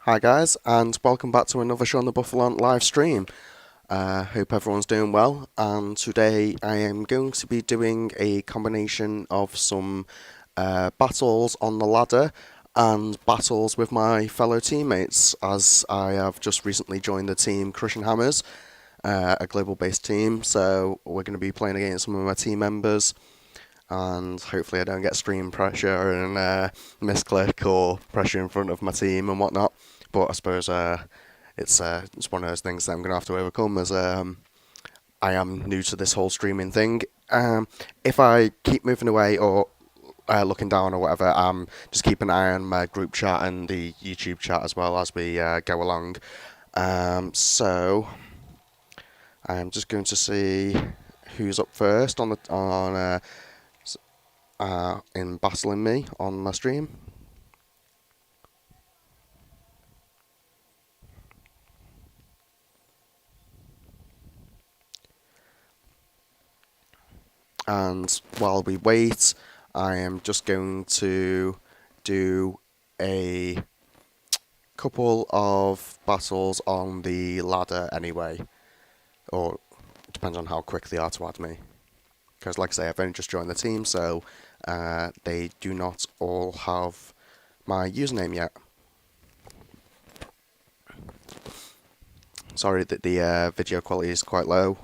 Hi guys, and welcome back to another Shaun TheBoufflant live stream. Hope everyone's doing well, and today I am going to be doing a combination of some battles on the ladder and battles with my fellow teammates, as I have just recently joined the team Crushing Hammers, a global-based team, so we're going to be playing against some of my team members, and hopefully I don't get stream pressure and misclick or pressure in front of my team and whatnot. But I suppose it's one of those things that I'm gonna have to overcome as I am new to this whole streaming thing. If I keep moving away or looking down or whatever, just keep an eye on my group chat and the YouTube chat as well as we go along. So I'm just going to see who's up first in battling me on my stream. And while we wait, I am just going to do a couple of battles on the ladder anyway, or it depends on how quick they are to add me. Because, like I say, I've only just joined the team, so they do not all have my username yet. Sorry that the video quality is quite low.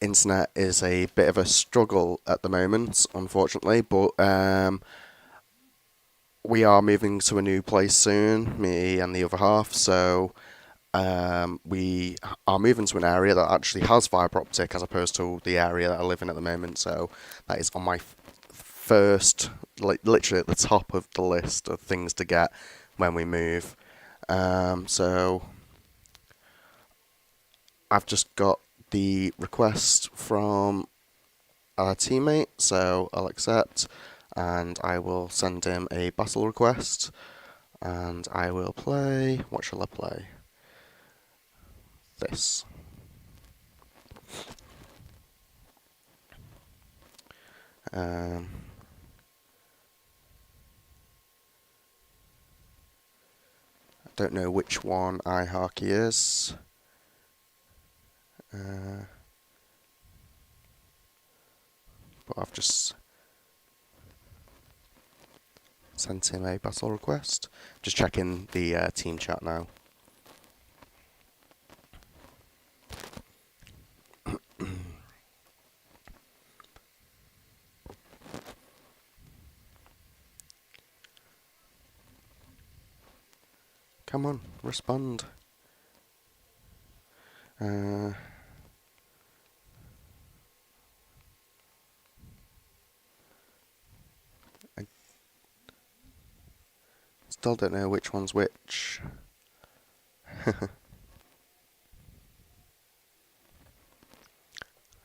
Internet is a bit of a struggle at the moment, unfortunately, but we are moving to a new place soon, me and the other half, so we are moving to an area that actually has fibre optic as opposed to the area that I live in at the moment, so that is on my first, like literally at the top of the list of things to get when we move. So I've just got the request from our teammate, so I'll accept and I will send him a battle request and I will play. What shall I play? This. I don't know which one iHarkey is. But I've just sent him a battle request. Just checking the team chat now. Come on, respond. I still don't know which one's which.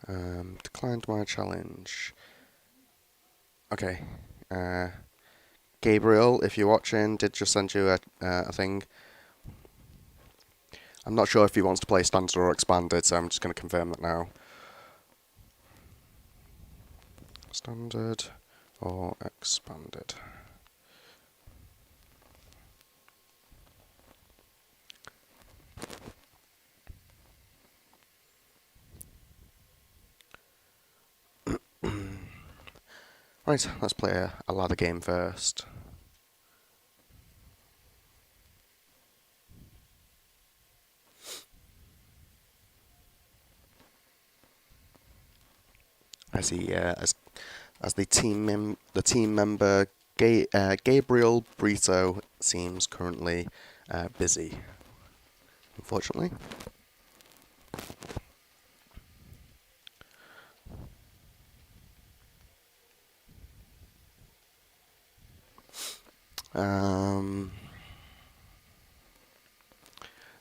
Declined my challenge. Okay. Gabriel, if you're watching, did just send you a thing. I'm not sure if he wants to play standard or expanded, so I'm just going to confirm that now. Standard or expanded. Right, let's play a ladder game first. I see as the team member Gabriel Brito seems currently busy, unfortunately.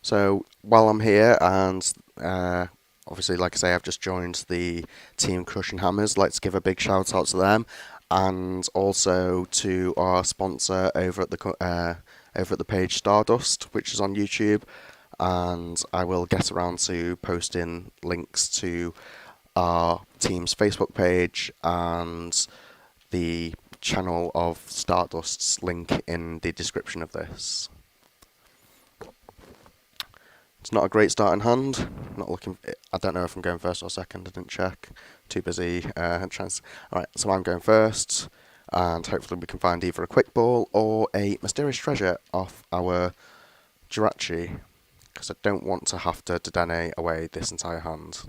So while I'm here, and obviously, like I say, I've just joined the team Crushing Hammers. Let's give a big shout out to them, and also to our sponsor over at the page Stardust, which is on YouTube. And I will get around to posting links to our team's Facebook page and the channel of Stardust's link in the description of this. It's not a great starting hand. Not looking. I don't know if I'm going first or second. I didn't check. Too busy. Alright, so I'm going first, and hopefully we can find either a quick ball or a mysterious treasure off our Jirachi, because I don't want to have to Dedenne away this entire hand.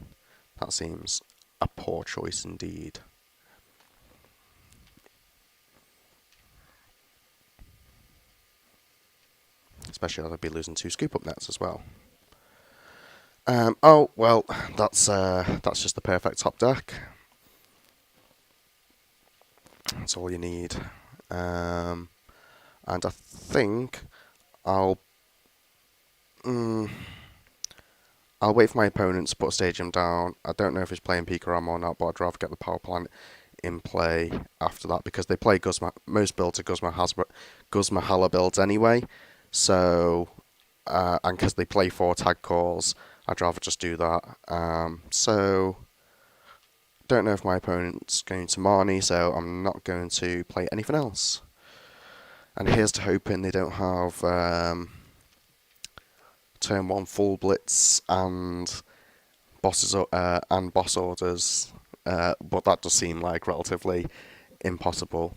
That seems a poor choice indeed. Especially as I'd be losing 2 scoop up nets as well. Oh well, that's just the perfect top deck. That's all you need. And I think I'll wait for my opponent to put Stadium down. I don't know if he's playing Pikaram or not, but I'd rather get the power plant in play after that, because they play most builds are Guzma Hala builds anyway. So, and because they play 4 tag calls, I'd rather just do that. So, don't know if my opponent's going to Marnie, so I'm not going to play anything else. And here's to hoping they don't have turn 1 full blitz and boss orders, but that does seem like relatively impossible.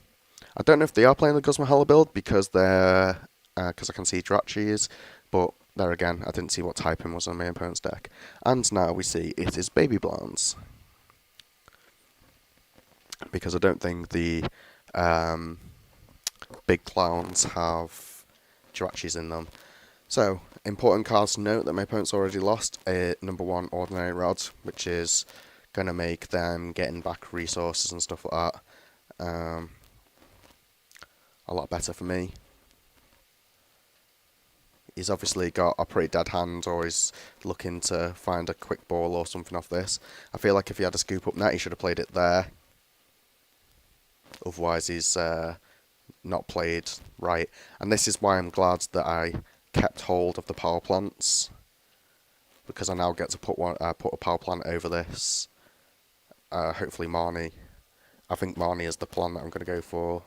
I don't know if they are playing the Guzma Hala build because I can see Jirachi's, but there again, I didn't see what typing was on my opponent's deck. And now we see it is Baby Blans, because I don't think the big clowns have Jirachi's in them. So, important cards to note that my opponent's already lost a number 1 Ordinary Rod, which is going to make them getting back resources and stuff like that a lot better for me. He's obviously got a pretty dead hand, or he's looking to find a quick ball or something off this. I feel like if he had a scoop up net, he should have played it there. Otherwise, he's not played right. And this is why I'm glad that I kept hold of the power plants, because I now get to put a power plant over this. Hopefully Marnie. I think Marnie is the plan that I'm going to go for.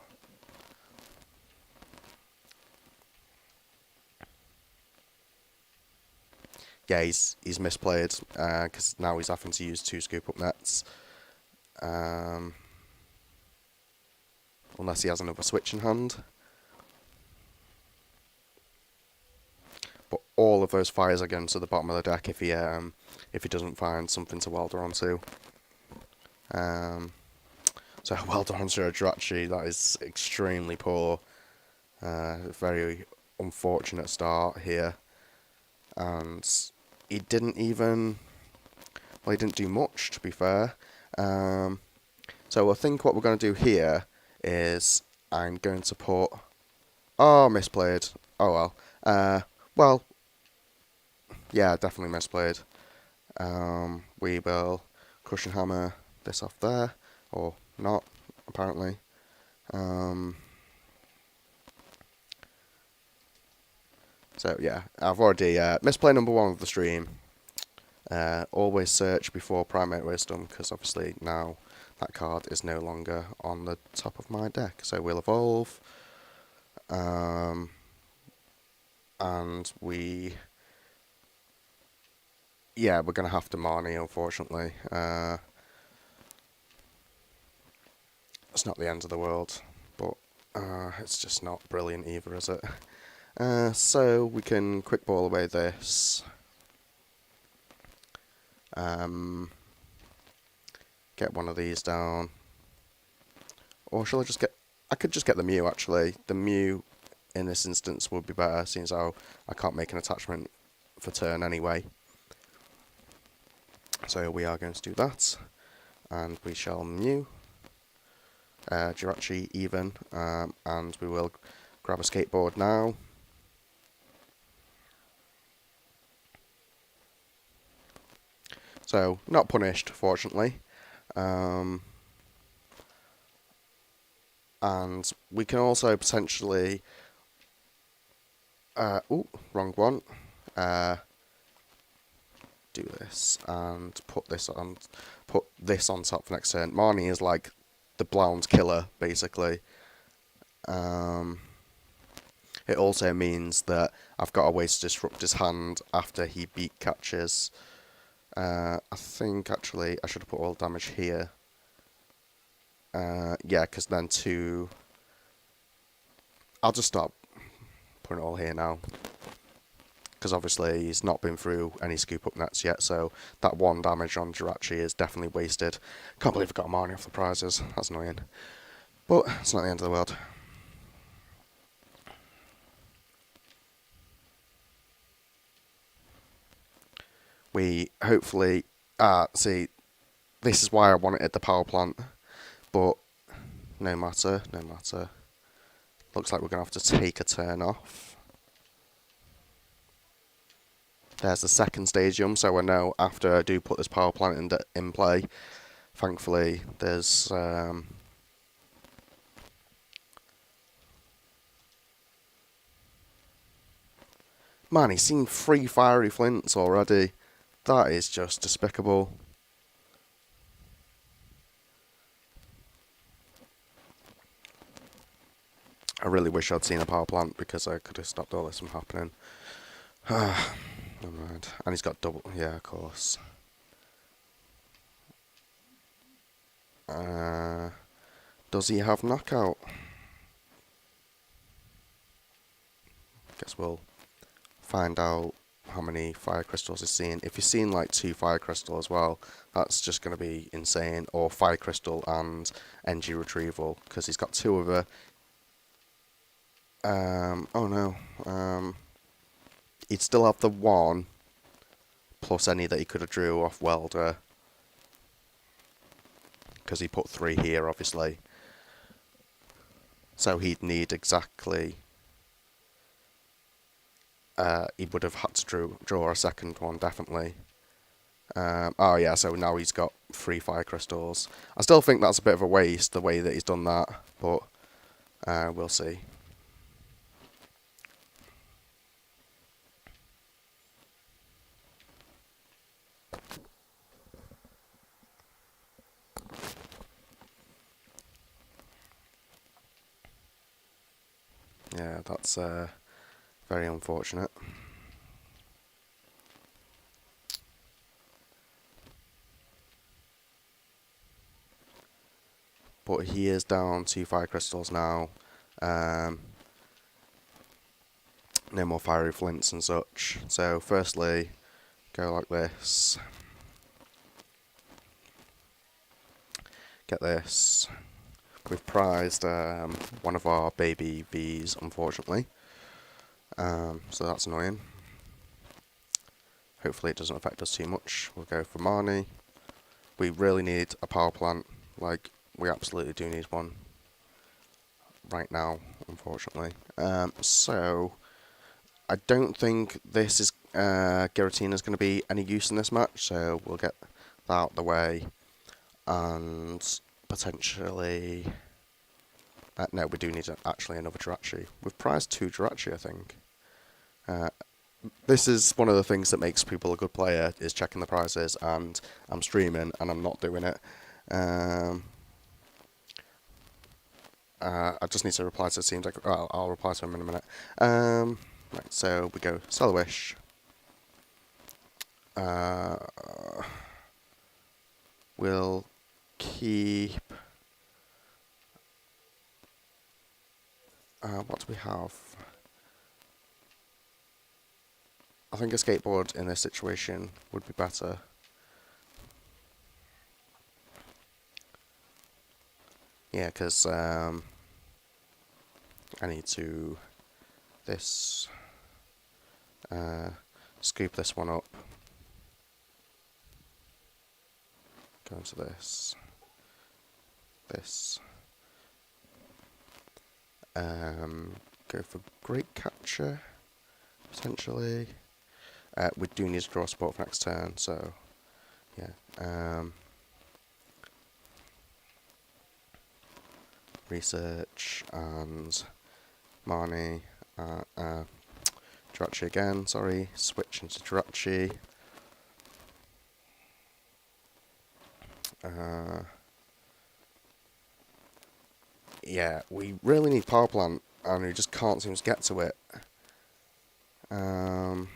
Yeah, he's misplayed, because now he's having to use 2 scoop up nets. Unless he has another switch in hand. But all of those fires are going to the bottom of the deck if he doesn't find something to welder onto. So welder onto a Jirachi, that is extremely poor. Very unfortunate start here. And he didn't do much, to be fair. So I think what we're going to do here is I'm going to put... Oh, misplayed. Oh well. Well, yeah, definitely misplayed. We will Crushing Hammer this off there, or not, apparently. So yeah, I've already misplayed number 1 of the stream. Always search before Primate Wisdom, because obviously now that card is no longer on the top of my deck. So we'll evolve. And we're going to have to Marnie, unfortunately. It's not the end of the world, but it's just not brilliant either, is it? So we can quick ball away this. Get one of these down. Or shall I just get... I could just get the Mew, actually. The Mew, in this instance, would be better, seeing as how I can't make an attachment for turn anyway. So we are going to do that. And we shall Mew. Jirachi even. And we will grab a skateboard now. So, not punished, fortunately. And we can also potentially... ooh, wrong one. Do this and put this on top for next turn. Marnie is like the Blound's killer, basically. It also means that I've got a way to disrupt his hand after he beat catches. I think actually I should have put all damage here. Yeah, because then two... I'll just start putting it all here now. Because obviously he's not been through any scoop up nets yet, so that one damage on Jirachi is definitely wasted. Can't believe I got Marnie off the prizes, that's annoying. But it's not the end of the world. We hopefully... see, this is why I wanted the power plant, but no matter. Looks like we're going to have to take a turn off. There's the second stadium, so I know after I do put this power plant in play, thankfully there's... Man, he's seen 3 fiery flints already. That is just despicable. I really wish I'd seen a power plant because I could have stopped all this from happening. Never mind. And he's got double... Yeah, of course. Does he have knockout? Guess we'll find out how many fire crystals he's seen. If he's seen like 2 fire crystal as well, that's just going to be insane. Or fire crystal and NG retrieval, because he's got 2 of her. Oh no. He'd still have the 1 plus any that he could have drew off welder, because he put 3 here obviously. So he'd need exactly... he would have had to draw a second one, definitely. Oh yeah, so now he's got 3 fire crystals. I still think that's a bit of a waste, the way that he's done that, but we'll see. Yeah, that's very unfortunate. But he is down 2 fire crystals now. No more fiery flints and such. So firstly, go like this. Get this. We've prized one of our baby Vs, unfortunately. So that's annoying. Hopefully it doesn't affect us too much. We'll go for Marnie. We really need a power plant. Like, we absolutely do need one right now, unfortunately. So, I don't think this is Giratina's going to be any use in this match, so we'll get that out of the way. And potentially... no, we do need actually another Jirachi. We've prized 2 Jirachi, I think. This is one of the things that makes people a good player, is checking the prizes, and I'm streaming and I'm not doing it. I just need to reply to it. Seems like... Well, I'll reply to him in a minute. Right, so we go Sell a Wish. We'll keep... what do we have? I think a skateboard in this situation would be better. Yeah, because I need to... This... scoop this one up. Go into this. This. Go for Great Catcher, potentially. We do need to draw a spot for next turn, so yeah. Research and Marnie. Jirachi again, sorry. Switch into Jirachi. yeah, we really need power plant, and we just can't seem to get to it. This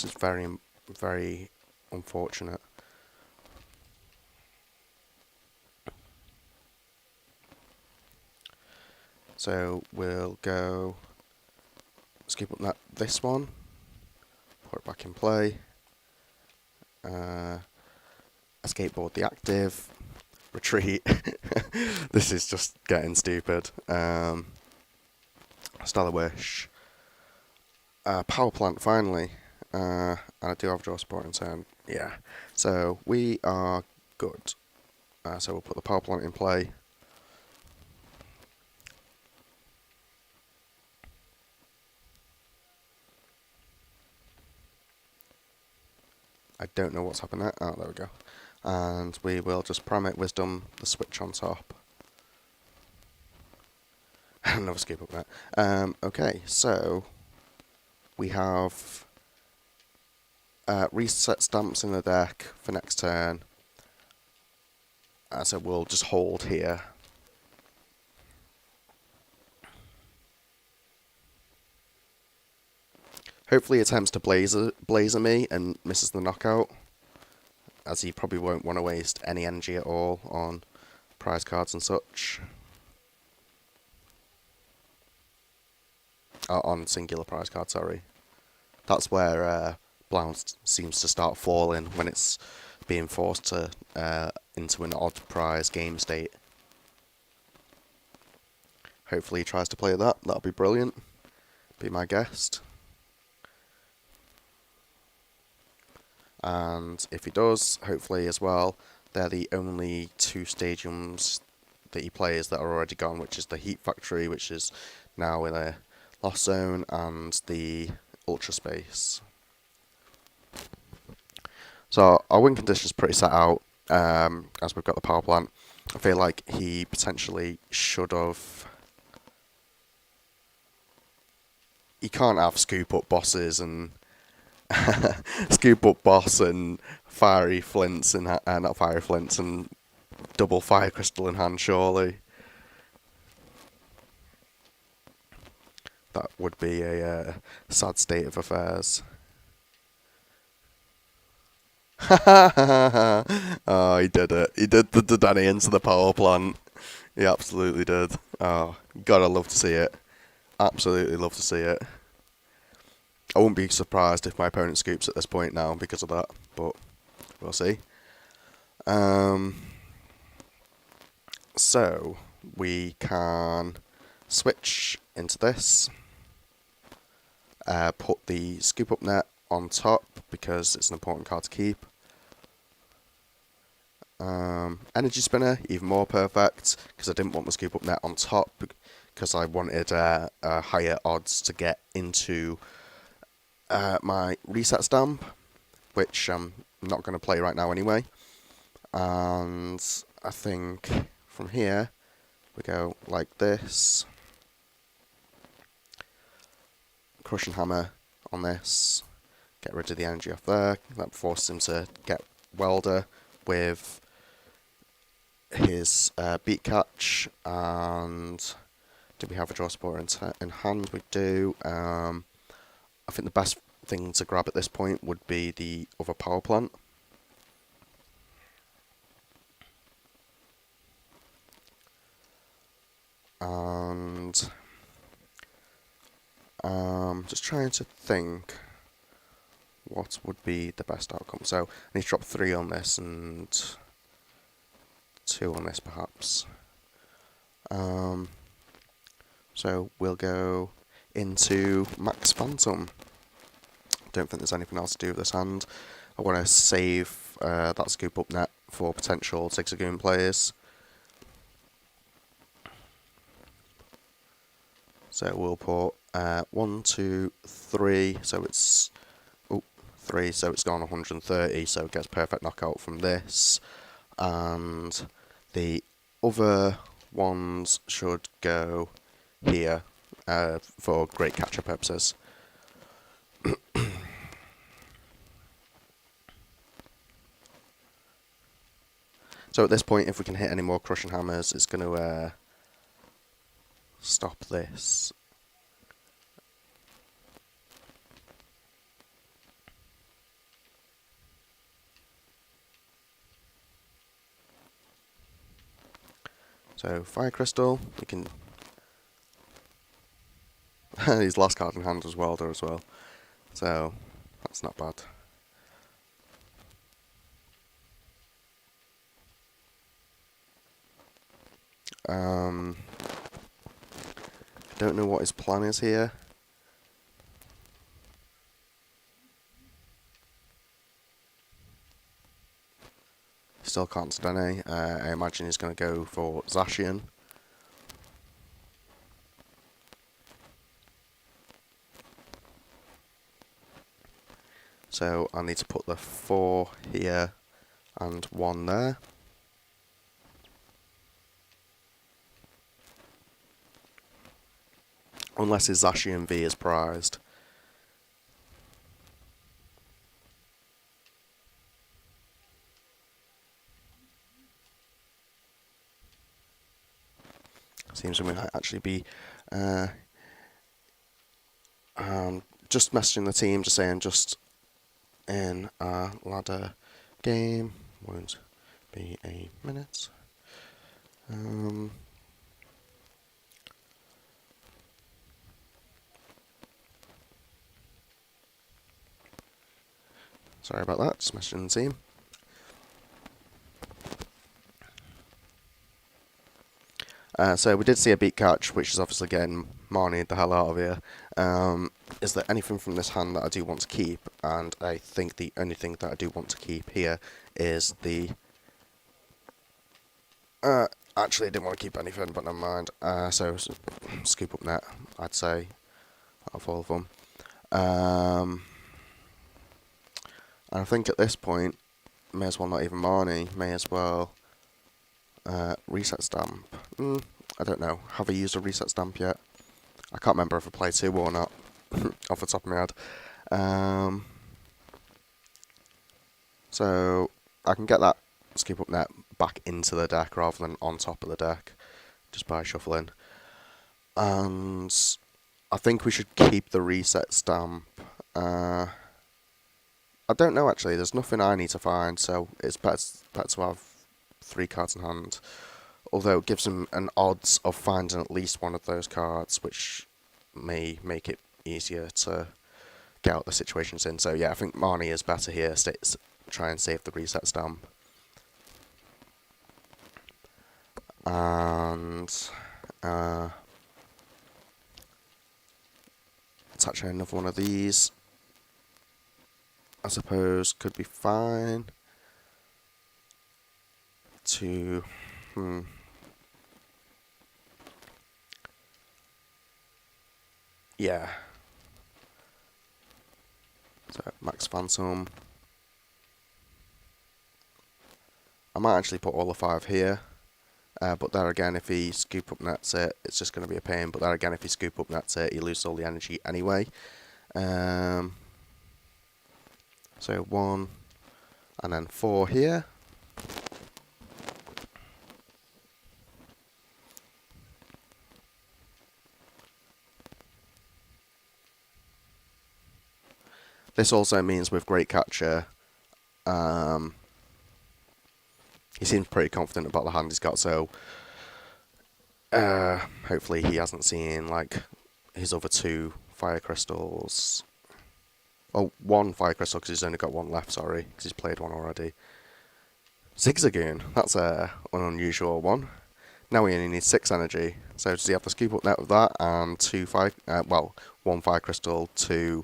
is very, very unfortunate. So we'll go skip up this one, put it back in play, escape board the active, retreat. This is just getting stupid. Stellar Wish. Power plant finally. And I do have draw support in turn. Yeah. So we are good. So we'll put the power plant in play. I don't know what's happened there. Oh, there we go. And we will just Primate Wisdom the switch on top. Another skip up there. Okay, so we have reset stamps in the deck for next turn. So we'll just hold here. Hopefully he attempts to blazer me and misses the knockout, as he probably won't want to waste any energy at all on prize cards and such. On singular prize cards, sorry. That's where Blount seems to start falling, when it's being forced to into an odd prize game state. Hopefully he tries to play that. That'll be brilliant. Be my guest. And if he does, hopefully as well, they're the only two stadiums that he plays that are already gone, which is the Heat Factory, which is now in a lost zone, and the Ultra Space. So our win condition's pretty set out, as we've got the power plant. I feel like he potentially should have... He can't have scoop up bosses and scoop up boss and fiery flints and not fiery flints and double fire crystal in hand, surely. That would be a sad state of affairs. Oh, he did it. He did the Danny into the power plant. He absolutely did. Oh, gotta love to see it. Absolutely love to see it. I wouldn't be surprised if my opponent scoops at this point now because of that, but we'll see. So we can switch into this, put the scoop up net on top because it's an important card to keep. Energy Spinner, even more perfect, because I didn't want the scoop up net on top, because I wanted higher odds to get into my reset stamp, which I'm not going to play right now anyway. And I think from here we go like this. Crushing Hammer on this. Get rid of the energy off there. That forces him to get Welder with his beat catch. And do we have a draw support in hand? We do. I think the best thing to grab at this point would be the other power plant. And just trying to think what would be the best outcome. So I need to drop 3 on this and 2 on this perhaps. So we'll go into Max Phantom. Don't think there's anything else to do with this hand. I want to save that scoop up net for potential Zigzagoon players. So we'll put 1, 2, 3. So it's 3. So it's gone 130. So it gets perfect knockout from this, and the other ones should go here for great catcher purposes. So at this point, if we can hit any more Crushing Hammers, it's going to stop this. So Fire Crystal, we can. His last card in hand was Welder as well, so that's not bad. Don't know what his plan is here. Still can't stun. I imagine he's going to go for Zacian. So I need to put the 4 here and 1 there. Unless his Zacian V is prized. Seems we might actually be just messaging the team, just saying just in a ladder game, won't be a minute. Sorry about that, just messaging the team. So we did see a beat catch, which is obviously getting Marnie the hell out of here. Is there anything from this hand that I do want to keep? And I think the only thing that I do want to keep here is the... actually, I didn't want to keep anything, but never mind. So, scoop up net, I'd say, out of all of them. And I think at this point, may as well not even Marnie, may as well reset stamp. I don't know. Have I used a reset stamp yet? I can't remember if I played 2 or not, off the top of my head. So I can get that scoop up net back into the deck rather than on top of the deck, just by shuffling. And I think we should keep the reset stamp. I don't know actually, there's nothing I need to find, so it's better to have 3 cards in hand. Although it gives him an odds of finding at least one of those cards, which may make it easier to get out the situations in. So yeah, I think Marnie is better here. Try and save the reset stamp. And attach another one of these, I suppose, could be fine. To yeah. So Max Phantom. I might actually put all the 5 here. But there again, if he scoop up nets it, it's just going to be a pain. But there again, if he scoop up nets it, he loses all the energy anyway. So 1 and then 4 here. This also means with Great Catcher, he seems pretty confident about the hand he's got, so hopefully he hasn't seen like his other 2 fire crystals. Oh, 1 fire crystal because he's only got 1 left, sorry, because he's played 1 already. Zigzagoon, that's an unusual one. Now we only need 6 energy, so does he have the scoop up net with that and 1 fire crystal, 2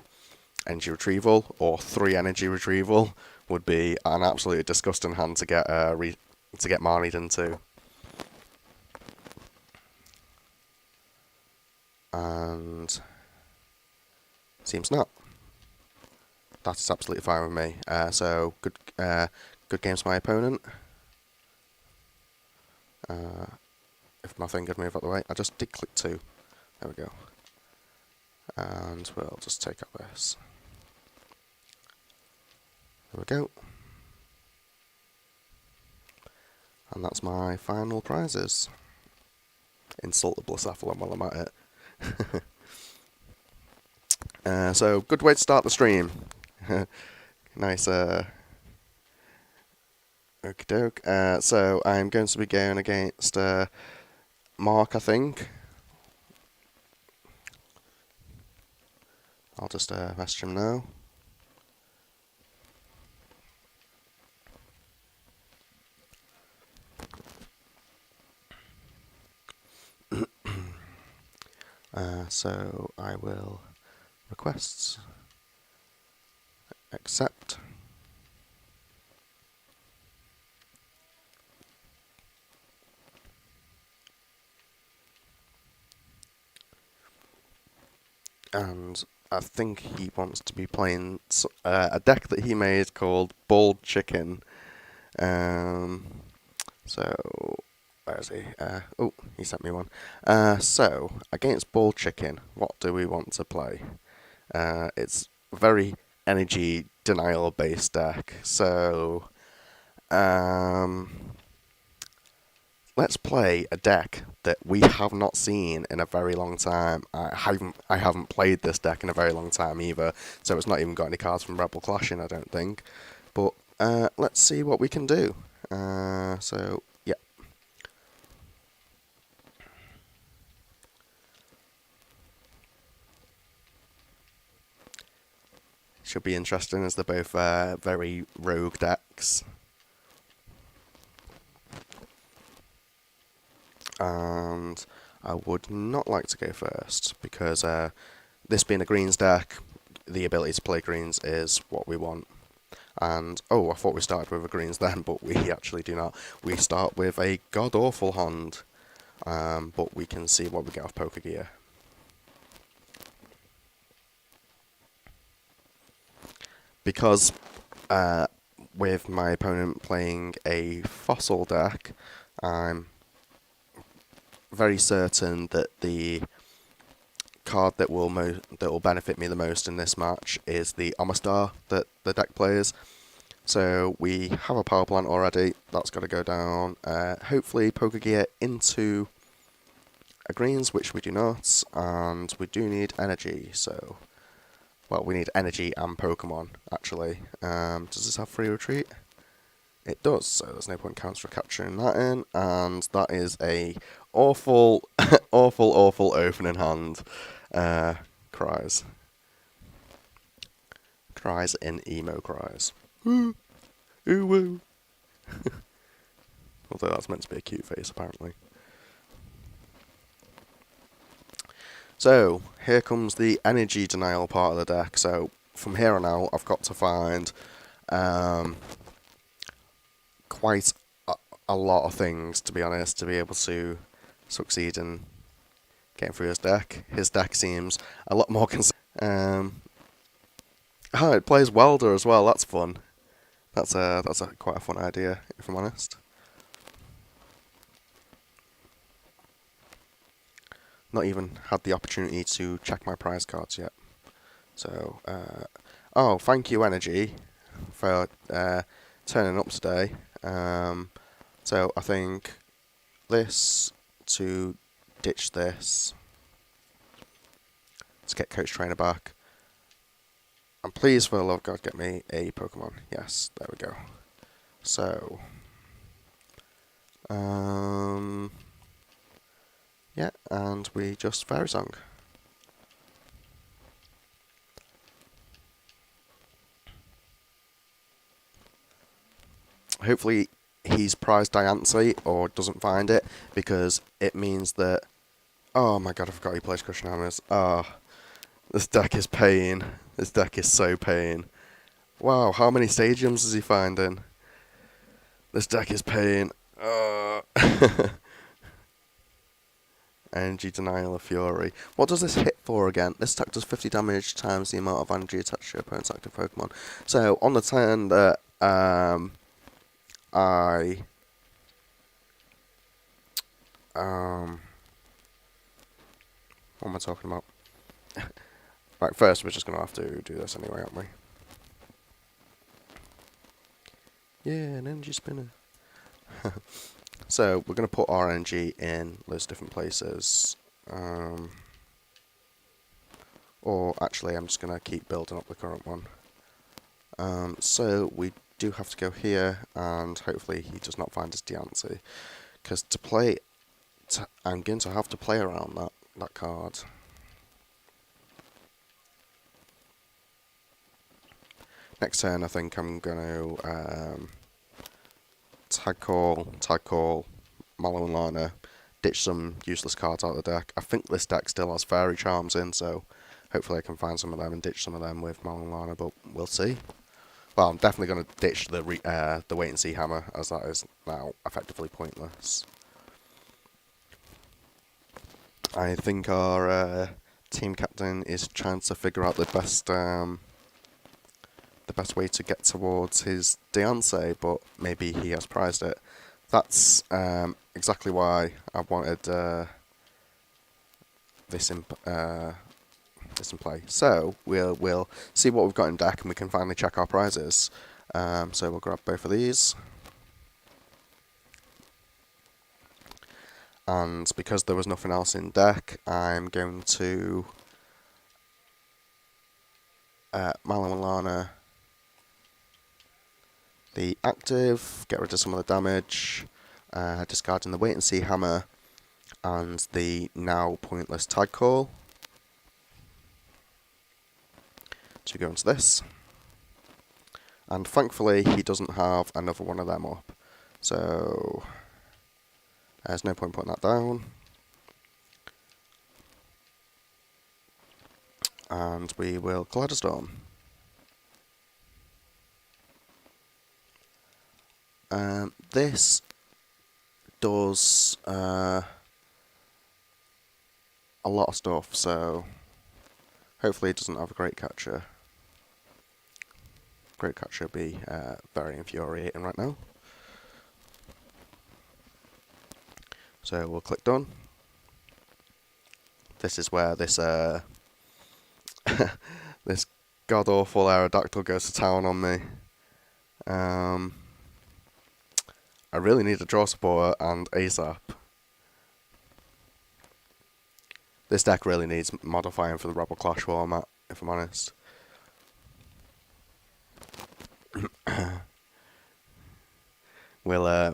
energy retrieval, or 3 energy retrieval would be an absolutely disgusting hand to get Marnied into. And seems not. That is absolutely fine with me. So good games for my opponent. If my thing could move out the way, I just did click 2. There we go. And we'll just take out this. There we go. And that's my final prizes. insult the Blacephalon while I'm at it. So, good way to start the stream. Nice, okie doke. So, I'm going to be going against Mark, I think. I'll just message him now. So I will requests, accept. And I think he wants to be playing a deck that he made called Bald Chicken. So, where is he? Oh, he sent me one. So, against Bald Chicken, what do we want to play? It's very energy denial based deck. So, let's play a deck that we have not seen in a very long time. I haven't played this deck in a very long time either, so it's not even got any cards from Rebel Clashing, I don't think. But let's see what we can do. So, yeah. Should be interesting as they're both very rogue decks. And I would not like to go first because this being a greens deck, the ability to play greens is what we want. And oh, I thought we started with a greens then, but we actually do not. We start with a god awful hand, but we can see what we get off Poker Gear. Because with my opponent playing a fossil deck, I'm very certain that the card that will benefit me the most in this match is the Omastar that the deck plays. So we have a power plant already. That's got to go down. Hopefully Poker Gear into a greens, which we do not, and we do need energy. So, well, we need energy and Pokemon actually. Does this have free retreat? It does, so there's no point counter capturing that in, and that is a awful, awful opening hand. Cries in emo cries. Woo, ooh woo. Although that's meant to be a cute face, apparently. So here comes the energy denial part of the deck. So from here on out, I've got to find quite a lot of things, to be honest, to be able to succeed in getting through his deck. His deck seems a lot more oh, it plays Welder as well. That's fun. That's quite a fun idea, if I'm honest. Not even had the opportunity to check my prize cards yet. So, oh, thank you, Energy, for turning up today. So I think this to ditch this. Let's get Coach Trainer back. And please, for the love of God, get me a Pokemon. Yes, there we go. So, yeah, and we just Fairy Song. Hopefully he's prized Diancie or doesn't find it, because it means that... Oh my god, I forgot he plays Crushing Hammers. Ah, this deck is pain. This deck is so pain. Wow, how many stadiums is he finding? This deck is pain. Energy Denial of Fury. What does this hit for again? This attack does 50 damage times the amount of energy attached to your opponent's active Pokemon. So, on the turn that what am I talking about? Right, first we're just going to have to do this anyway, aren't we? Yeah, an energy spinner. So we're going to put our energy in loads of different places. Or actually, I'm just going to keep building up the current one. So we do have to go here, and hopefully he does not find his Diancie. Because to play, I'm going to have to play around that card. Next turn, I think I'm going to tag call, Mallow and Lana, ditch some useless cards out of the deck. I think this deck still has Fairy Charms in, so hopefully I can find some of them and ditch some of them with Mallow and Lana, but we'll see. Well, I'm definitely going to ditch the wait and see hammer, as that is now effectively pointless. I think our team captain is trying to figure out the best way to get towards his Diancie, but maybe he has prized it. That's exactly why I wanted this in play. So we'll see what we've got in deck, and we can finally check our prizes. So we'll grab both of these. And because there was nothing else in deck, I'm going to Mallow and Lana the active, get rid of some of the damage, discarding the wait and see hammer and the now pointless tag call to go into this. And thankfully he doesn't have another one of them up, so there's no point putting that down. And we will Kaleidostorm. This does a lot of stuff, so hopefully it doesn't have a great catcher. Great catcher would be very infuriating right now. So we'll click done. This is where this this god awful Aerodactyl goes to town on me. I really need a draw supporter and ASAP. This deck really needs modifying for the Rebel Clash format, if I'm honest. We're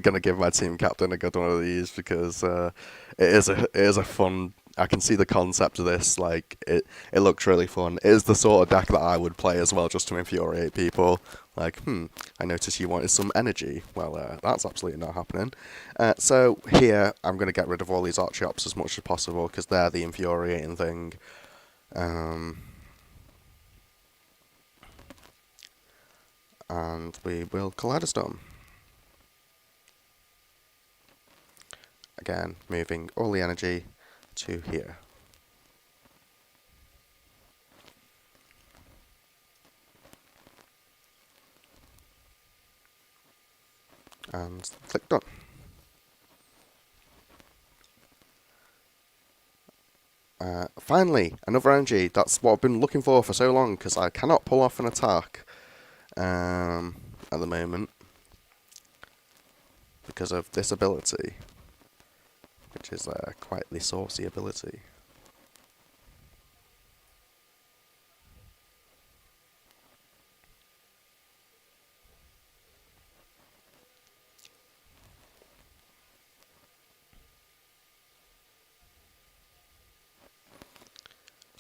gonna give my team captain a good one of these because it is a fun. I can see the concept of this. Like it looks really fun. It is the sort of deck that I would play as well, just to infuriate people. Like, I noticed you wanted some energy. Well, that's absolutely not happening. So here I'm gonna get rid of all these Archeops as much as possible because they're the infuriating thing. And we will Kaleidostorm. Again, moving all the energy to here. And click done. Finally, another energy. That's what I've been looking for so long, because I cannot pull off an attack at the moment because of this ability, which is quite the saucy ability.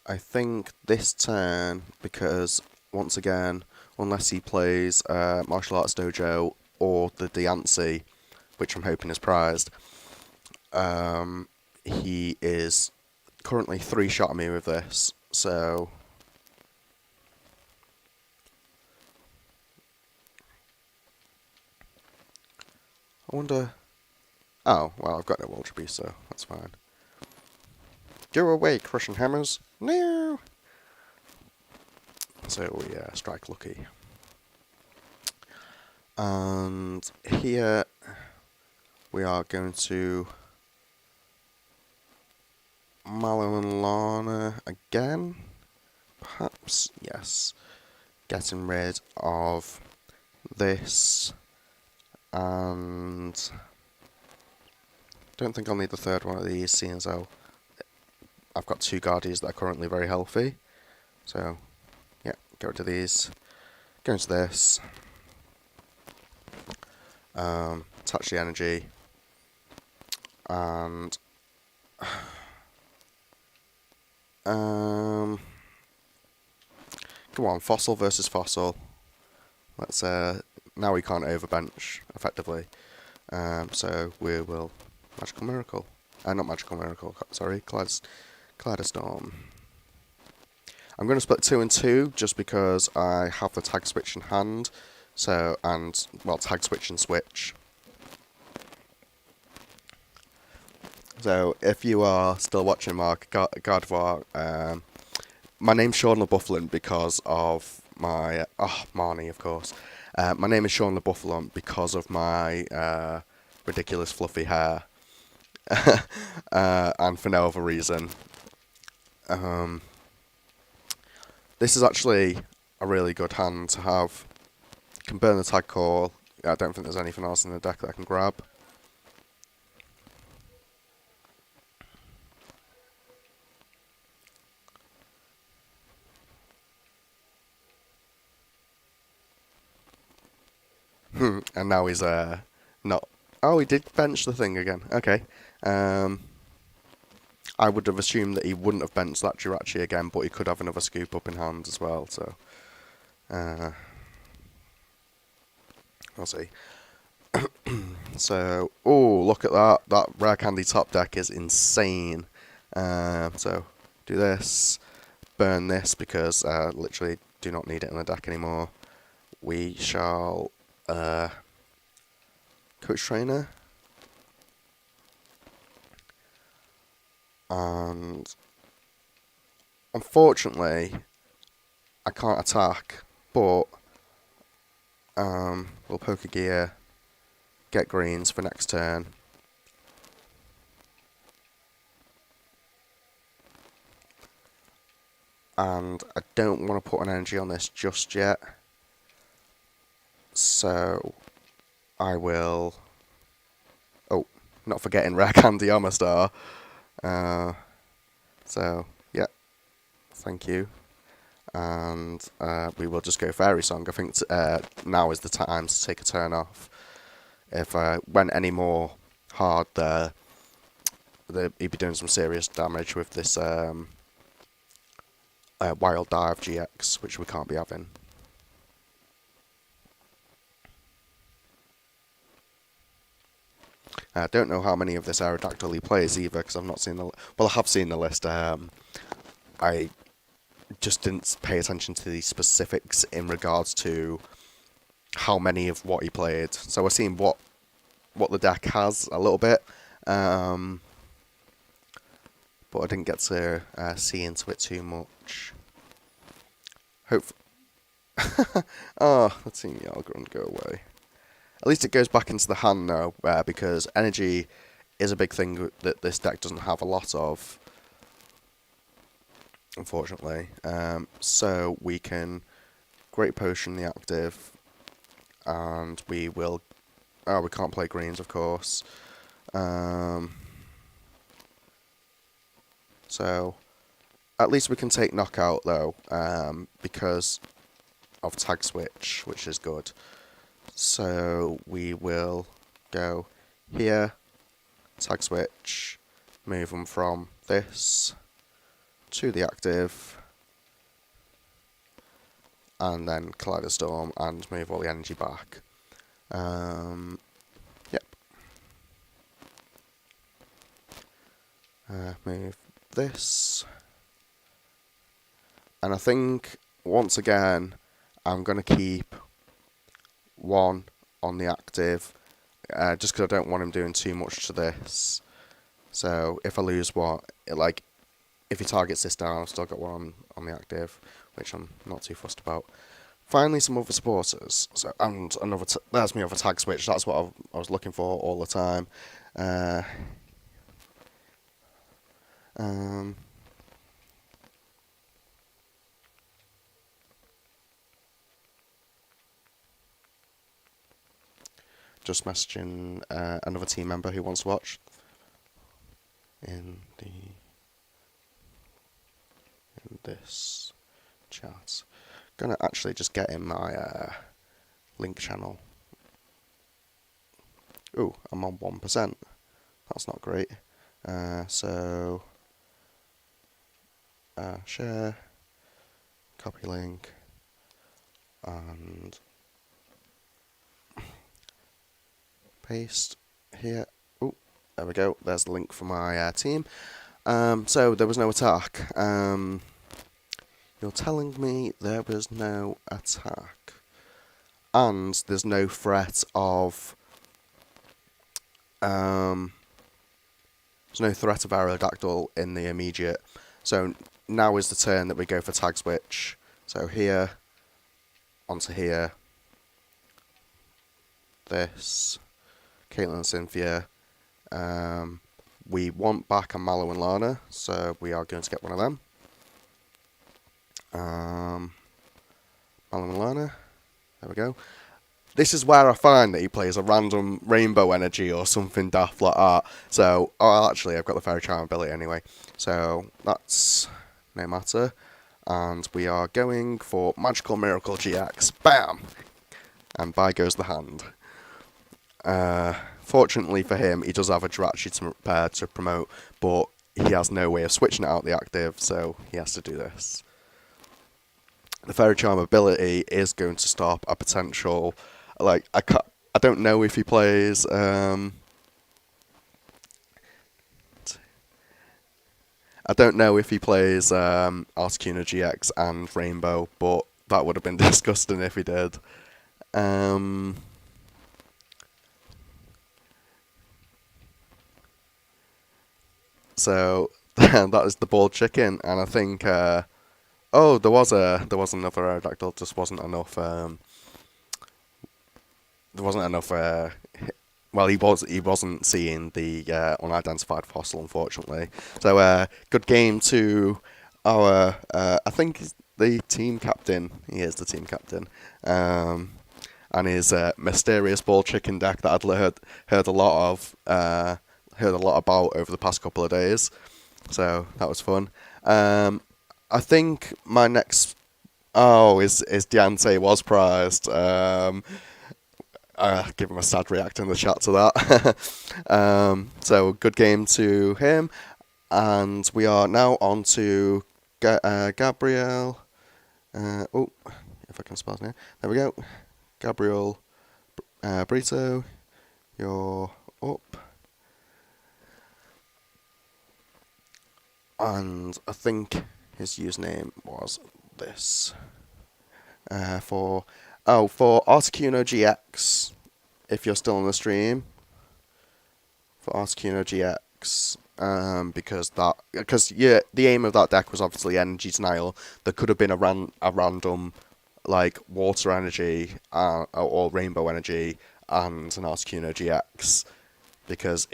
I think this turn, because once again, unless he plays Martial Arts Dojo or the Diancie, which I'm hoping is prized, he is currently 3-shotting me with this, so I wonder. Oh, well, I've got no Ultra Beast, so that's fine. Go away, crushing hammers. No! So we strike lucky. And here we are going to Mallow and Lana again. Perhaps, yes. Getting rid of this and Don't think I'll need the third one of these, seeing as how I've got 2 Guardians that are currently very healthy. So, yeah, get rid of these. Go into this. Touch the energy. And... come on, fossil versus fossil. Let's, now we can't overbench, effectively. So we will... Magical Miracle. Not Magical Miracle, sorry, Kaleidostorm. I'm going to split 2 and 2 just because I have the tag switch in hand. So, and, well, tag switch and switch. So, if you are still watching my God of War, my name's Shaun TheBoufflant because of my... Marnie, of course. My name is Shaun TheBoufflant because of my ridiculous fluffy hair. And for no other reason. This is actually a really good hand to have. Can burn the tag core. I don't think there's anything else in the deck that I can grab. And now he's not... Oh, he did bench the thing again. Okay. I would have assumed that he wouldn't have benched that Jirachi again, but he could have another scoop up in hand as well, so... we'll see. So, oh, look at that. That rare candy top deck is insane. So, do this. Burn this because literally do not need it in the deck anymore. We shall... Coach Trainer. And... Unfortunately, I can't attack, but... we'll Poké Gear, get greens for next turn. And I don't want to put an energy on this just yet. So I will... Oh, not forgetting Rare Candy Armor Star. So, yeah, thank you. And we will just go Fairy Song. I think now is the time to take a turn off. If I went any more hard there, he'd be doing some serious damage with this Wild Dive GX, which we can't be having. I don't know how many of this Aerodactyl he plays either, because I've not seen the... Well, I have seen the list. I just didn't pay attention to the specifics in regards to how many of what he played. So I've seen what the deck has a little bit, but I didn't get to see into it too much. Oh, let's see Yalgren go away. At least it goes back into the hand now, because energy is a big thing that this deck doesn't have a lot of, unfortunately. So we can Great Potion the active, and we will... Oh, we can't play greens, of course. So, at least we can take knockout, though, because of tag switch, which is good. So, we will go here, tag switch, move them from this to the active, and then Kaleidostorm, and move all the energy back. Yep. Move this. And I think, once again, I'm going to keep one on the active, just because I don't want him doing too much to this. So, if I lose one, if he targets this down, I've still got one on the active, which I'm not too fussed about. Finally, some other supporters. So, and there's me other tag switch. That's what I was looking for all the time. Just messaging another team member who wants to watch. in this chat. Gonna actually just get in my link channel. Ooh, I'm on 1%. That's not great. So share, copy link, and paste here. Oh, there we go. There's the link for my team. So there was no attack. You're telling me there was no attack, and there's no threat of there's no threat of Aerodactyl in the immediate. So now is the turn that we go for tag switch. So here, onto here, this, Caitlin and Cynthia. We want back a Mallow and Lana, so we are going to get one of them. Mallow and Lana, there we go. This is where I find that he plays a random rainbow energy or something daft like that. So, oh, actually, I've got the Fairy Charm ability anyway. So, that's no matter. And we are going for Magical Miracle GX. Bam! And by goes the hand. Fortunately for him, he does have a Jirachi to promote, but he has no way of switching it out the active, so he has to do this. The Fairy Charm ability is going to stop a potential, like, I don't know if he plays, I don't know if he plays Articuno GX and Rainbow, but that would have been disgusting if he did. So that is the bald chicken, and I think oh, there was another Aerodactyl, just wasn't enough. There wasn't enough. Well, he wasn't seeing the unidentified fossil, unfortunately. So good game to our I think the team captain. He is the team captain. And his mysterious ball chicken deck that I'd heard a lot of, heard a lot about over the past couple of days. So that was fun. I think my next is Deontay was prized. Give him a sad react in the chat to that. So good game to him, and we are now on to Gabriel. Oh, if I can spell his name. There we go. Gabriel Brito, you're up. And I think his username was this. For Articuno GX, if you're still on the stream, for Articuno GX, because the aim of that deck was obviously energy denial. There could have been a random like water energy or rainbow energy and an Articuno GX, because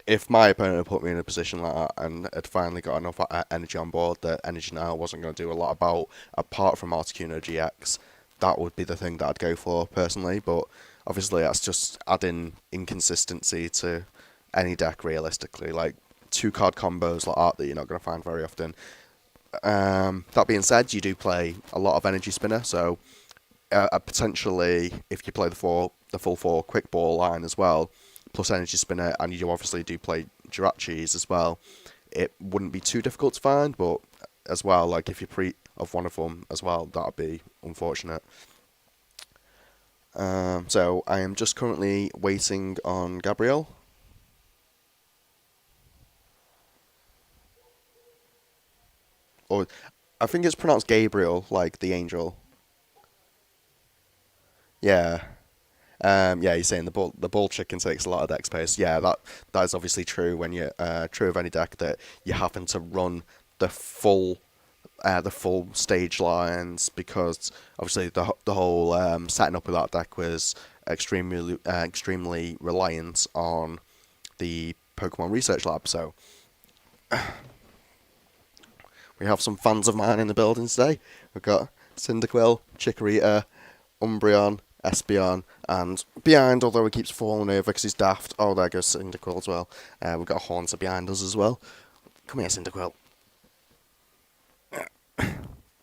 if my opponent had put me in a position like that and had finally got enough energy on board that energy denial wasn't going to do a lot about, apart from Articuno GX, that would be the thing that I'd go for personally. But obviously that's just adding inconsistency to any deck realistically, like 2-card combos like that you're not going to find very often. That being said, you do play a lot of energy spinner, so potentially if you play the full 4 quick ball line as well, plus energy spinner, and you obviously do play Jirachis as well, it wouldn't be too difficult to find. But as well, like if you pre of one of them as well, that'd be unfortunate. So I am just currently waiting on Gabriel. Or I think it's pronounced Gabriel, like the angel. Yeah. Yeah, he's saying the ball chicken takes a lot of deck space. Yeah, that is obviously true when you true of any deck that you happen to run the full stage lines, because obviously the whole setting up of that deck was extremely reliant on the Pokemon Research Lab. So we have some fans of mine in the building today. We've got Cyndaquil, Chikorita, Umbreon, Espeon, and behind, although he keeps falling over because he's daft. Oh, there goes Cyndaquil as well. We've got a Haunter behind us as well. Come here, Cyndaquil.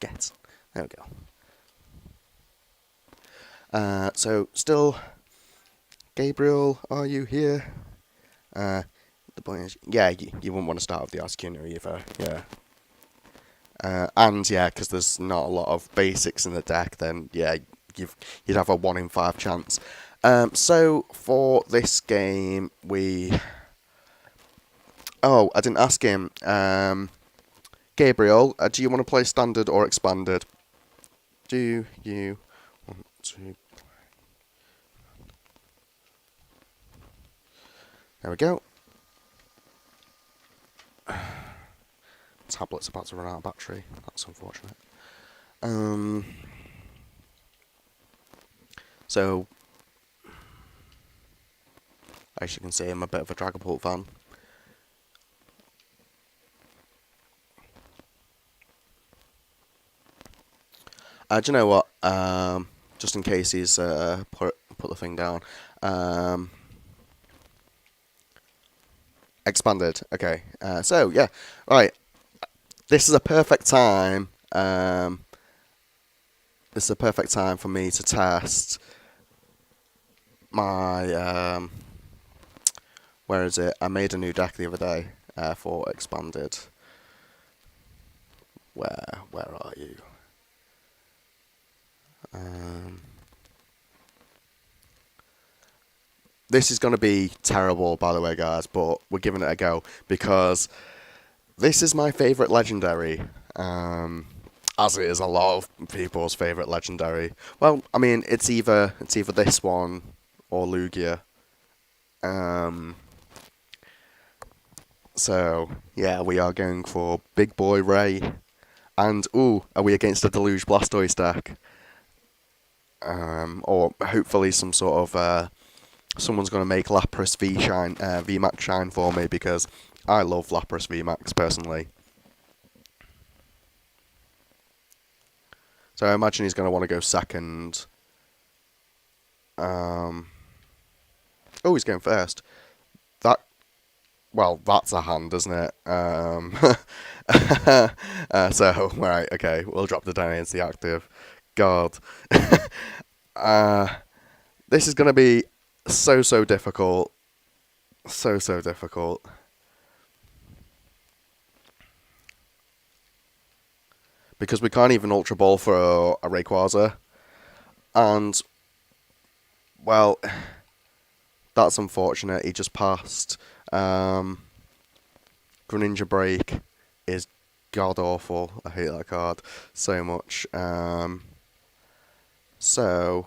Get. There we go. So, still, Gabriel, are you here? The point is, yeah, you wouldn't want to start with the Articuno either, yeah. And yeah, because there's not a lot of basics in the deck, then yeah, you'd have a 1 in 5 chance. So for this game, oh, I didn't ask him. Gabriel, do you want to play standard or expanded? Do you want to? There we go. Tablet's about to run out of battery. That's unfortunate. So, as you can see, I'm a bit of a Dragapult fan. Do you know what? Just in case he's put the thing down. Expanded. Okay. So yeah, right. This is a perfect time. This is a perfect time for me to test my. Where is it? I made a new deck the other day for expanded. Where are you? This is going to be terrible, by the way, guys, but we're giving it a go because this is my favourite legendary. As it is a lot of people's favourite legendary. Well, I mean, it's either this one or Lugia. So yeah, we are going for Big Boy Ray, and ooh, are we against a Deluge Blastoise deck? Or hopefully some sort of someone's going to make Lapras VMAX shine for me because I love Lapras VMAX personally. So I imagine he's going to want to go second. Oh, he's going first. Well, that's a hand, isn't it? So, right, okay, we'll drop the down into the active. God. This is going to be so difficult. So difficult. Because we can't even Ultra Ball for a Rayquaza. And, well, that's unfortunate. He just passed. Greninja Break is god awful. I hate that card so much. So,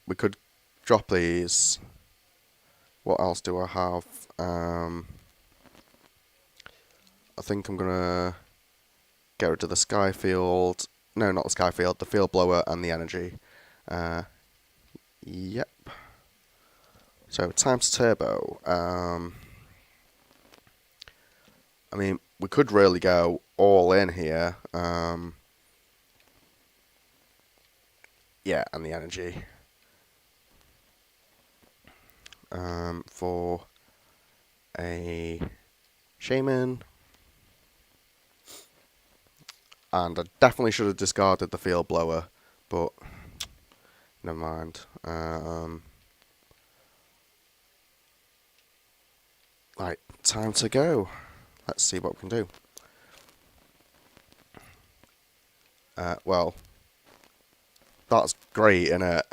we could drop these. What else do I have? I think I'm going to get rid of the Skyfield. No, not the Skyfield. The Field Blower and the Energy. Yep. So, time to Turbo. I mean, we could really go all in here. Yeah, and the Energy. For a Shaman. And I definitely should have discarded the Field Blower, but never mind. Right, time to go. Let's see what we can do. Well, that's great, innit?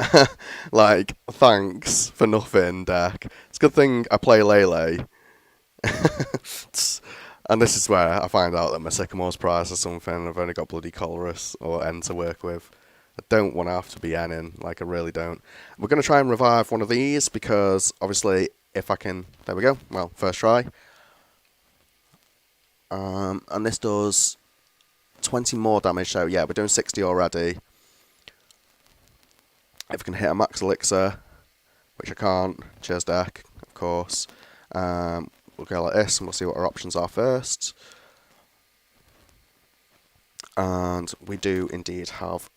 Like, thanks for nothing, deck. It's a good thing I play Lele. And this is where I find out that my Sycamore's prize or something. I've only got bloody Colress or N to work with. I don't want to have to be N-ing, like I really don't. We're going to try and revive one of these because obviously if I can... There we go. Well, first try. And this does 20 more damage, so yeah, we're doing 60 already. If I can hit a max elixir, which I can't, cheers deck, of course. We'll go like this and we'll see what our options are first. And we do indeed have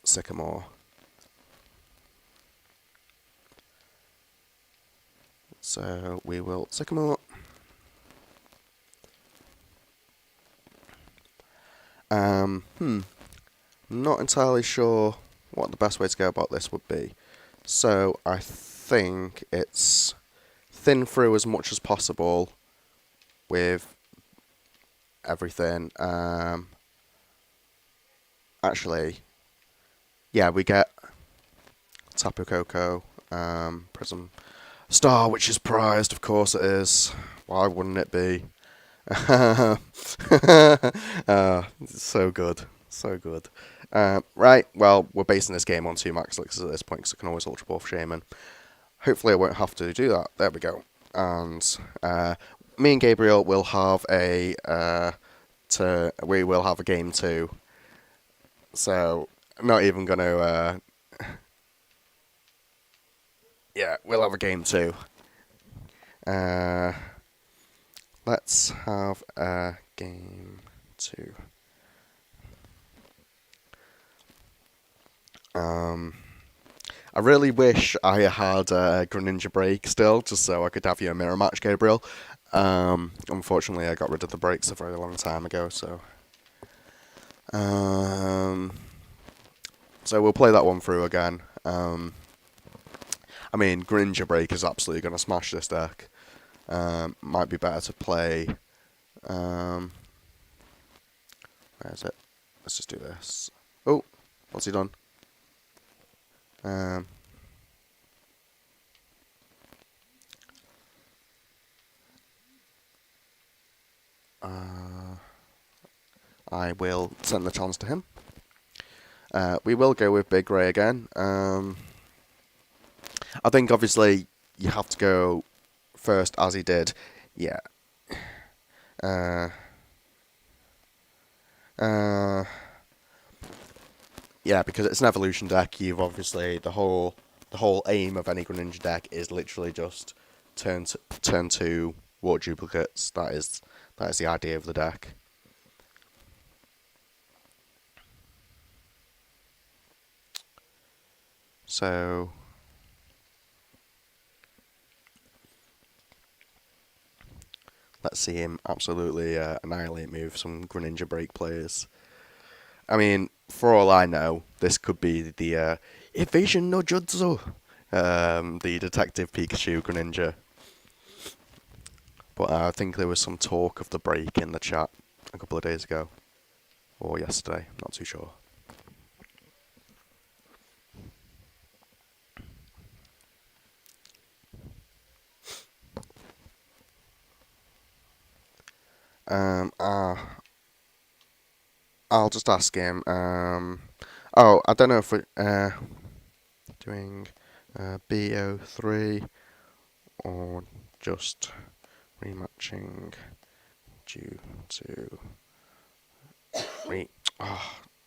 Sycamore. So we will sycamore. Not entirely sure what the best way to go about this would be. So I think it's thin through as much as possible with everything. Actually, yeah, we get Tapu Koko, Prism Star, which is prized, of course it is. Why wouldn't it be? So good. So good. Right, well, we're basing this game on 2 max elixirs at this point, because I can always Ultra Ball for Shaman. Hopefully I won't have to do that. There we go. And me and Gabriel will have we will have a game 2. So, I'm not even going to... yeah, we'll have a game 2. Let's have a game 2. I really wish I had a Greninja break still, just so I could have you a mirror match, Gabriel. Unfortunately, I got rid of the breaks a very long time ago, so... so we'll play that one through again. I mean, Greninja break is absolutely going to smash this deck. Might be better to play... where is it? Let's just do this. Oh, what's he done? I will send the chance to him. We will go with Big Ray again. I think obviously you have to go first as he did. Yeah. Yeah, because it's an evolution deck. You've obviously the whole aim of any Greninja deck is literally just turn to water duplicates. That is the idea of the deck. So let's see him absolutely annihilate me with some Greninja break players. I mean, for all I know, this could be the Evasion no Jutsu, the Detective Pikachu Greninja. But I think there was some talk of the break in the chat a couple of days ago, or yesterday, not too sure. I'll just ask him. Oh, I don't know if we're doing BO3 or just rematching due to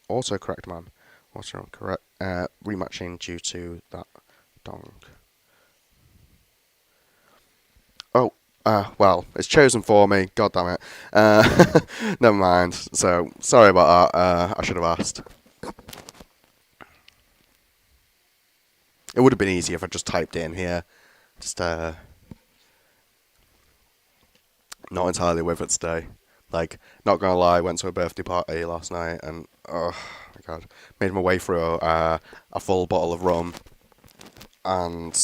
autocorrect, man. Autocorrect. Rematching due to that dong. Oh, well, it's chosen for me. God damn it. Never mind. So, sorry about that. I should have asked. It would have been easier if I just typed it in here. Just, not entirely with it today. Like, not gonna lie, went to a birthday party last night and, oh my god, made my way through a full bottle of rum and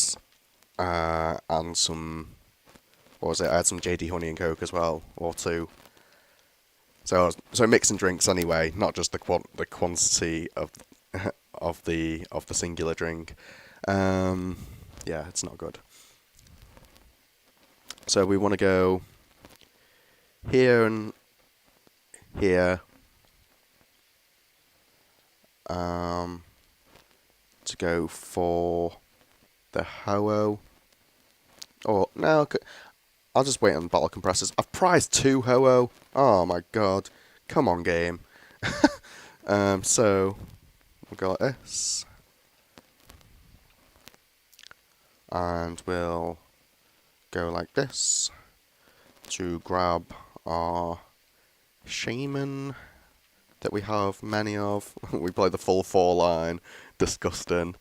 some, what was it? I had some JD Honey and Coke as well, or 2. So mixing drinks anyway, not just the quantity of of the singular drink. Yeah, it's not good. So we want to go here and here to go for the Ho-Oh. Or no, I'll just wait on bottle compressors. I've prized 2 Ho-Oh. Oh my god. Come on, game. So we'll go like this. And we'll go like this to grab our Shaman that we have many of. We play the full 4 line. Disgusting.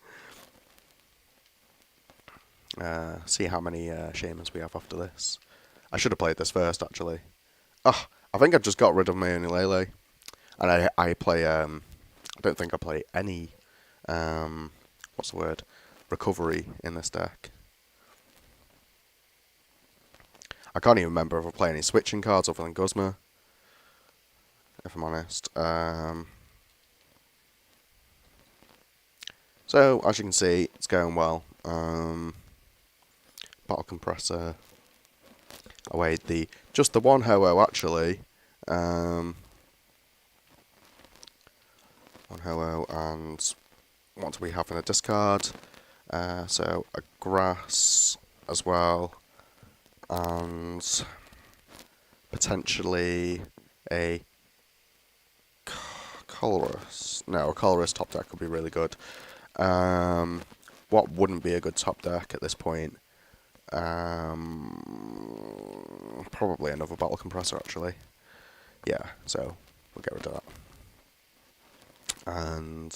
See how many shamans we have after this. I should have played this first, actually. Oh, I think I just got rid of my Lele. And I play, I don't think I play any, what's the word, recovery in this deck. I can't even remember if I play any switching cards other than Guzma, if I'm honest. So, as you can see, it's going well. Bottle compressor. Away just the one Ho-Oh, actually. One Ho-Oh, and what do we have in a discard? So, a grass as well. And potentially a colorist. No, a colorist top deck would be really good. What wouldn't be a good top deck at this point? Probably another bottle compressor, actually. Yeah, so we'll get rid of that. And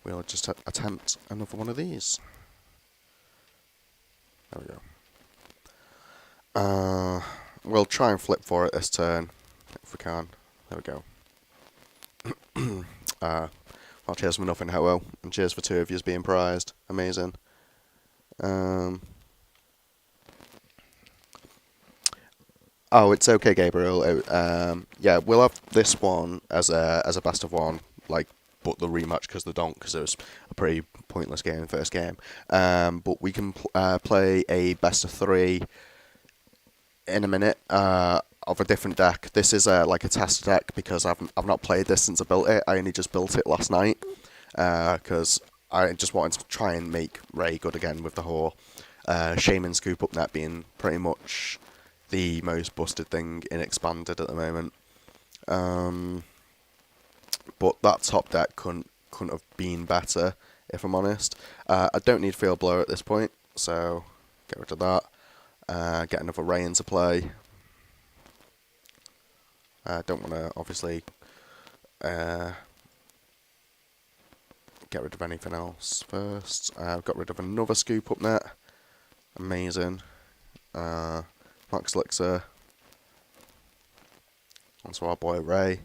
we'll just attempt another one of these. There we go. We'll try and flip for it this turn, if we can. There we go. Well, cheers for nothing, Ho-Oh, and cheers for 2 of yous being prized. Amazing. Oh, it's okay, Gabriel. Yeah, we'll have this one as a best of one, like, but the rematch because the donk, because it was a pretty pointless game in the first game. But we can play a best of 3 in a minute of a different deck. This is like a test deck because I've not played this since I built it. I only just built it last night because I just wanted to try and make Ray good again with the whole Shaman Scoop Up net being pretty much the most busted thing in Expanded at the moment. But that top deck couldn't have been better, if I'm honest. I don't need Field Blower at this point, so get rid of that. Get another Ray into play. Don't want to, obviously, get rid of anything else first. I've got rid of another Scoop Up net. Amazing. Max Elixir. Onto our boy Ray.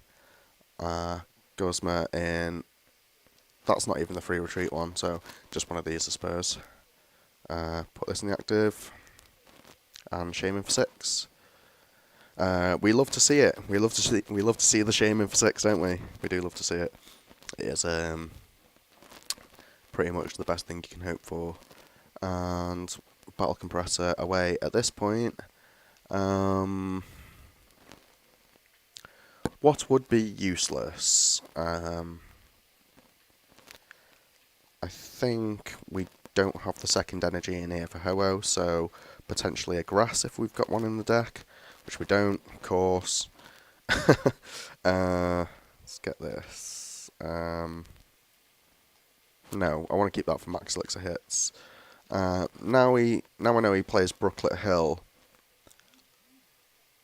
Guzma in. That's not even the free retreat one, so just one of these, I suppose. Put this in the active. And Shaman for 6. We love to see it. We love to see the Shaman for 6, don't we? We do love to see it. It is pretty much the best thing you can hope for. And Battle Compressor away at this point. What would be useless? I think we don't have the second energy in here for Ho-Oh, so potentially a grass if we've got one in the deck, which we don't, of course. Let's get this. No, I want to keep that for Max Elixir hits. Now I know he plays Brooklet Hill.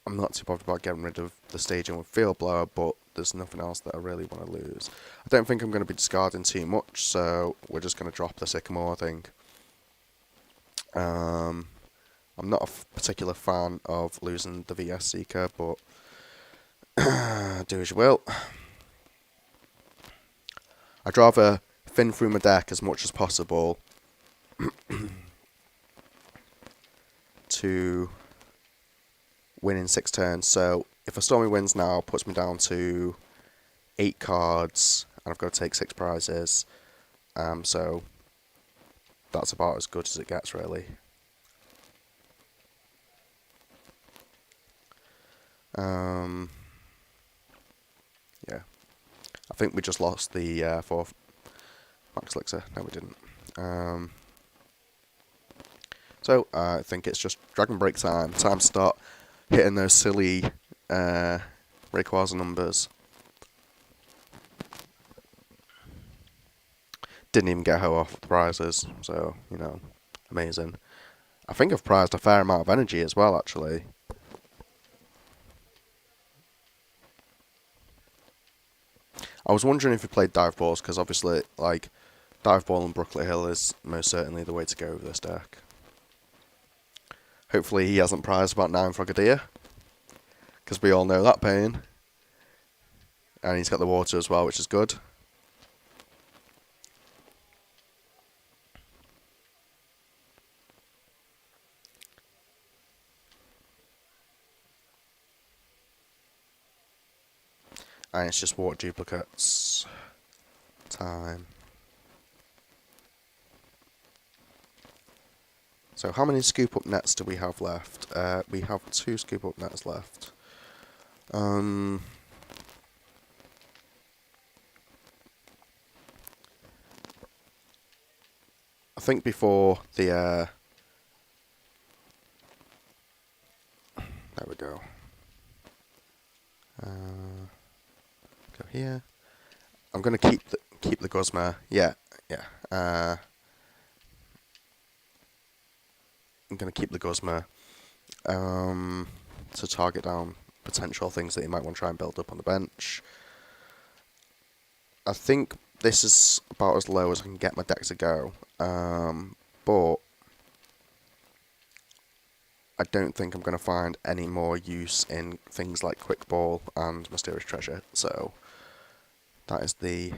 I'm not too bothered about getting rid of the staging with Field Blower, but there's nothing else that I really want to lose. I don't think I'm going to be discarding too much, so we're just going to drop the Sycamore, I think. I'm not a particular fan of losing the VS Seeker, but do as you will. I'd rather thin through my deck as much as possible to win in 6 turns. So if a Stormy wins now, puts me down to 8 cards, and I've got to take 6 prizes. So that's about as good as it gets, really. Yeah, I think we just lost the 4th Max Elixir. No, we didn't. So I think it's just Dragon Break time. Time to start hitting those silly Rayquaza numbers. Didn't even get Ho off the prizes, so, you know, amazing. I think I've prized a fair amount of energy as well, actually. I was wondering if he played Dive Balls, because obviously, like, Dive Ball and Brooklyn Hill is most certainly the way to go with this deck. Hopefully he hasn't prized about 9 Frogadier, because we all know that pain. And he's got the water as well, which is good. And it's just water duplicates. Time. So how many scoop up nets do we have left? We have 2 scoop up nets left. I think before the there we go. Go here. I'm gonna keep the Guzma. Yeah. I'm gonna keep the Guzma to target down potential things that you might want to try and build up on the bench. I think this is about as low as I can get my deck to go, but I don't think I'm going to find any more use in things like Quick Ball and Mysterious Treasure, so that is the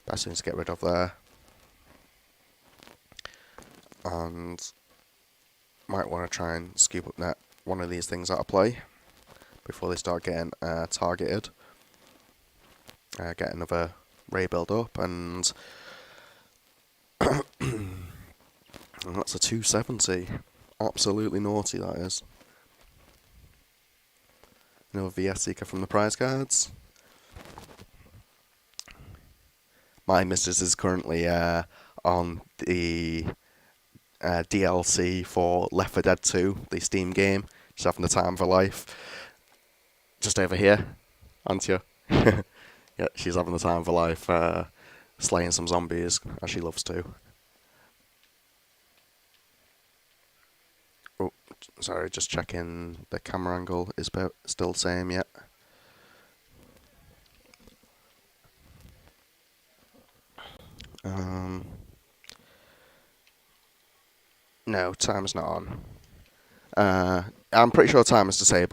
best thing to get rid of there. And might want to try and scoop up net one of these things out of play before they start getting targeted. Get another Ray build up, and that's a 270. Absolutely naughty, that is. Another VS Seeker from the prize cards. My missus is currently on the DLC for Left 4 Dead 2, the Steam game. She's having the time of her life. Just over here, aren't you? Yeah, she's having the time of her life, slaying some zombies, as she loves to. Oh, sorry, just checking the camera angle is still the same yet. No, timer's not on. I'm pretty sure timer's disabled.